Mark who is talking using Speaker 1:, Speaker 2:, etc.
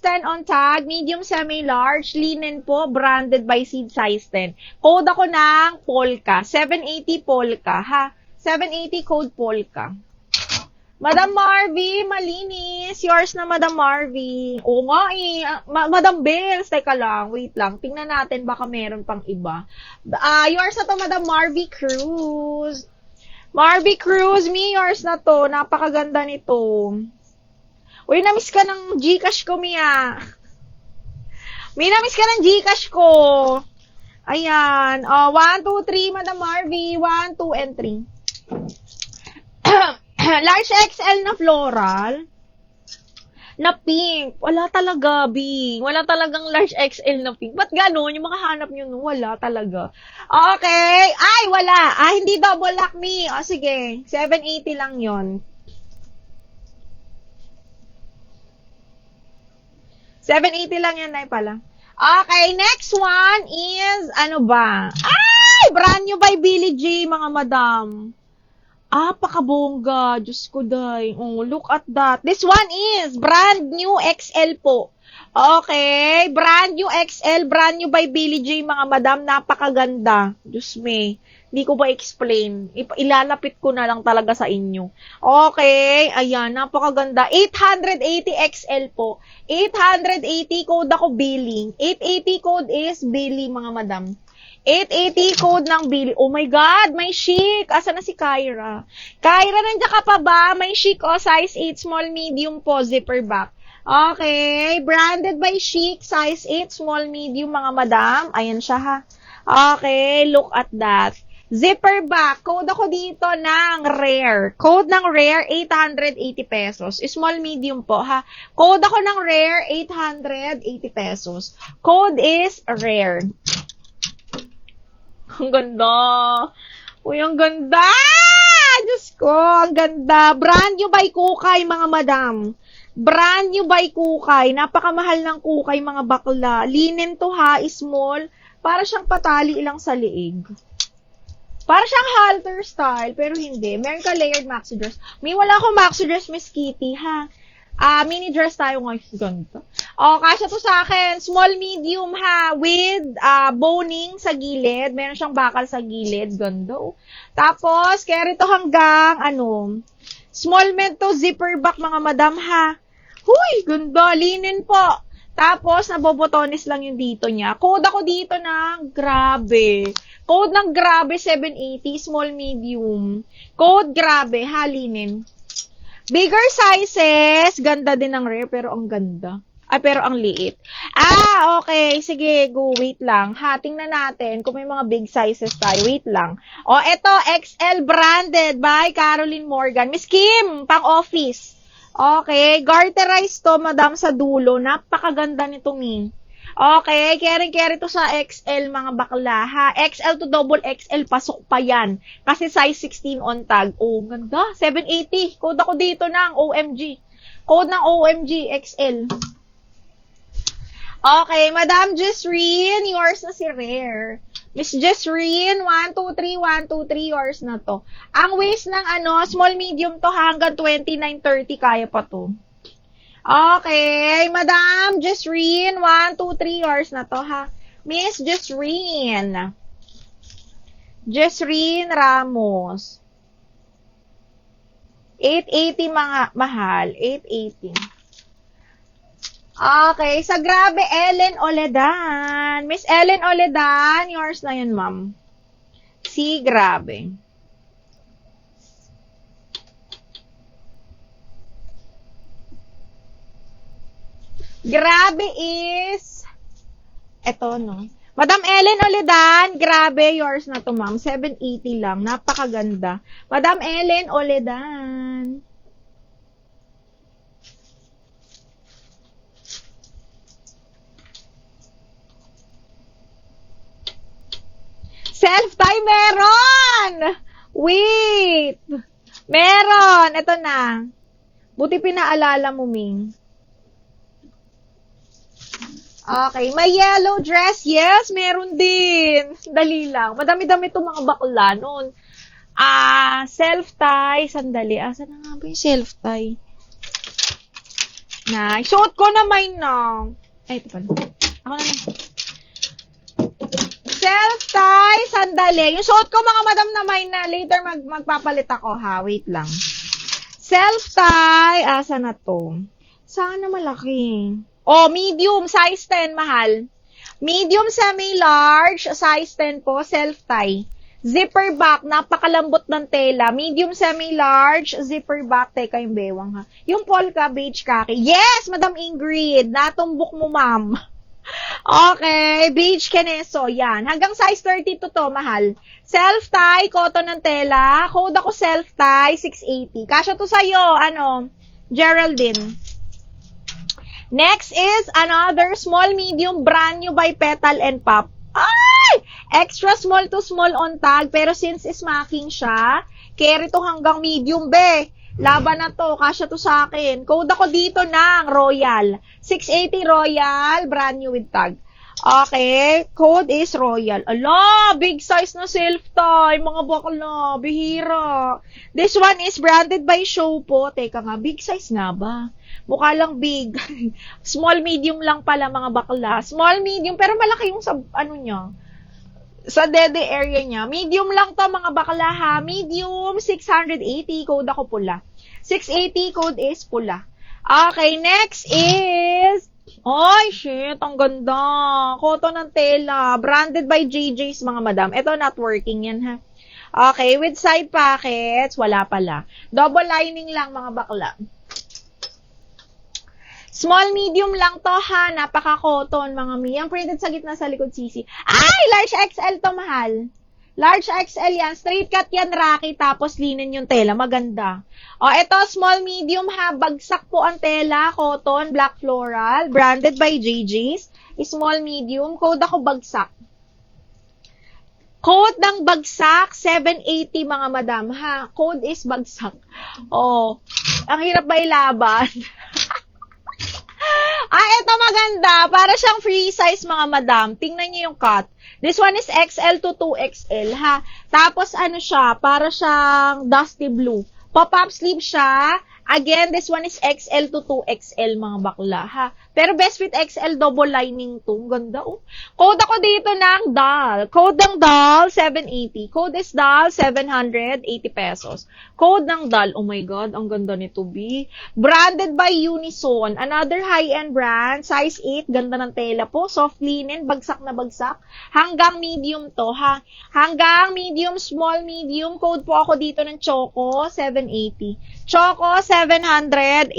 Speaker 1: 10 on tag, medium, semi-large, linen po, branded by Seed Size 10. Code ako ng Polka, 780 Polka, ha? 780 code Polka. Madam Marvy, malinis. Yours na, Madam Marvy. Oo nga eh. Madam Bells, teka lang, wait lang. Tingnan natin, baka meron pang iba. Yours na to, Madam Marvy Cruz. Marvy Cruz, yours na to. Napakaganda nito. Uy, namiss ka ng Gcash ko, Mia. Namiss ka ng Gcash ko. Ayan. 1, 2, 3, Madam Marvy. 1, 2, and 3. Large XL na floral. Na pink. Wala talaga, B. Wala talagang large XL na pink. Ba't gano'n? Yung makahanap nyo, no? Wala talaga. Okay. Ay, wala. Hindi double lock, me. O, sige. 780 lang yon. 780 lang yan, Nay, pala. Okay, next one is, ano ba? Ay! Brand new by Billie J, mga madam. Pakabongga. Diyos ko, day. Oh, look at that. This one is brand new XL po. Okay. Brand new XL. Brand new by Billie J, mga madam. Napakaganda. Diyos me. Hindi ko ba explain? Ilalapit ko na lang talaga sa inyo. Okay. Ayan. Napakaganda. 880 XL po. 880 code ako billing. 880 code is billing, mga madam. 880 code ng Billy. Oh my God, may chic. Asa na si Kyra? Kyra, nandiyan ka pa ba? May chic, size 8, small, medium po, zipper back. Okay, branded by Chic, size 8, small, medium, mga madam. Ayan siya, ha. Okay, look at that. Zipper back. Code ako dito ng Rare. Code ng Rare, 880 pesos. Small, medium po, ha. Code ako ng Rare, 880 pesos. Code is Rare. Ang ganda. Uy, ang ganda. Diyos ko, ang ganda. Brand new by Kukay, mga madam. Brand new by Kukay. Napakamahal ng Kukay, mga bakla. Linen to, ha, small. Para siyang patali lang sa liig. Para siyang halter style, pero hindi. Meron ka layered maxi dress. May wala akong maxi dress, Miss Kitty, ha. Mini dress tayo ngayon. Ganda. Kasya to sa akin. Small, medium, ha. With boning sa gilid. Meron siyang bakal sa gilid. Ganda, oh. Tapos, carry to hanggang, small med to, zipper back, mga madam, ha. Huy, ganda. Linen po. Tapos, nabobotones lang yung dito niya. Code ako dito ng grabe. Code ng grabe, 780. Small, medium. Code grabe, ha, linen. Bigger sizes, ganda din ng Rare, pero ang ganda. Pero ang liit. Okay. Sige, go. Wait lang. Tingnan natin kung may mga big sizes tayo. Wait lang. Eto, XL branded by Caroline Morgan. Miss Kim, pang-office. Okay. Garterized to, madam, sa dulo. Napakaganda nito, mi. Okay, carry to sa XL, mga bakla, ha. XL to double XL, pasok pa yan. Kasi size 16 on tag. Oh, ganda. 780. Code ako dito ng OMG. Code ng OMG, XL. Okay, Madam Jesreen, yours na si Rare. Miss Jesreen, 1, 2, 3, 1, 2, 3, yours na to. Ang waist ng small, medium to, hanggang 29-30, kaya pa to. Okay, Madam Jesreen, 1, 2, 3 yours na to, ha. Miss Jesreen. Jesreen Ramos. 880, mga mahal. 880. Okay, sa grabe, Ellen Oledan. Miss Ellen Oledan, yours na yun, ma'am. Si grabe. Grabe is, eto, no. Madam Ellen Oledan, grabe, yours na to, ma'am. 780 lang. Napakaganda. Madam Ellen Oledan. Self-tie, meron! Wait! Meron! Ito na. Buti pinaalala mo, Ming. Okay, may yellow dress. Yes, meron din. Dali lang. Madami-dami itong mga bakla noon. Self-tie. Sandali. Saan na nga ba yung self-tie? Nice. Suot ko na may na. Ay, ito pala. Ako na lang. Self-tie, sandali. Yung suot ko, mga madam na may na. Later, magpapalit ako, ha? Wait lang. Self-tie. Asa na to? Sana malaki. Oh, medium. Size 10, mahal. Medium, semi-large. Size 10 po. Self-tie. Zipper back. Napakalambot ng tela. Medium, semi-large. Zipper back. Teka, yung bewang, ha? Yung polka, beige khaki. Yes, Madam Ingrid. Natumbok mo, ma'am. Okay, beige keneso, yan. Hanggang size 32 to, mahal. Self-tie, cotton ng tela. Code ako self-tie, 680. Kasya to sa'yo, Geraldine. Next is another small medium brand new by Petal and Pop. Ay! Extra small to small on tag, pero since smacking siya, carry to hanggang medium, be. Laban na to, kasya to sa akin. Code ako dito ng Royal. 680 Royal, brand new with tag. Okay, code is Royal. Ala, big size na self-tie, mga bakla, bihira. This one is branded by Show po. Teka nga, big size nga ba? Mukha lang big. Small, medium lang pala, mga bakla. Small, medium, pero malaki yung sa, niya. Sa dede area niya. Medium lang to, mga bakla, ha. Medium, 680, code ako pula. 680, code is pula. Okay, next is, ay, shit, ang ganda. Cotton ng tela. Branded by JJ's, mga madam. Ito, not working yan, ha. Okay, with side pockets, wala pala. Double lining lang, mga bakla. Small, medium lang to, ha. Napaka-cotton, mga mi. Ang printed sa gitna sa likod sisi. Ay, large XL to, mahal. Large XL yan. Straight cut yan, Rocky. Tapos linen yung tela. Maganda. O, ito, small, medium, ha. Bagsak po ang tela. Cotton, black floral. Branded by JJ's. Small, medium. Code ako bagsak. Code ng bagsak, 780, mga madam, ha. Code is bagsak. O, ang hirap ba ilaban? Ito maganda. Para siyang free size, mga madam. Tingnan niyo yung cut. This one is XL to 2XL, ha. Tapos, siya, para siyang dusty blue. Pop-up sleeve siya. Again, this one is XL to 2XL, mga bakla, ha. Pero best fit XL, double lining to. Ganda, oh. Code ako dito ng DAL. Code ng DAL, 780. Code is DAL, 780 pesos. Code ng DAL, oh my God, ang ganda nito, B. Branded by Unison. Another high-end brand. Size 8, ganda ng tela po. Soft linen, bagsak na bagsak. Hanggang medium to, ha. Hanggang medium, small, medium. Code po ako dito ng Choco, 780. Choco, 780.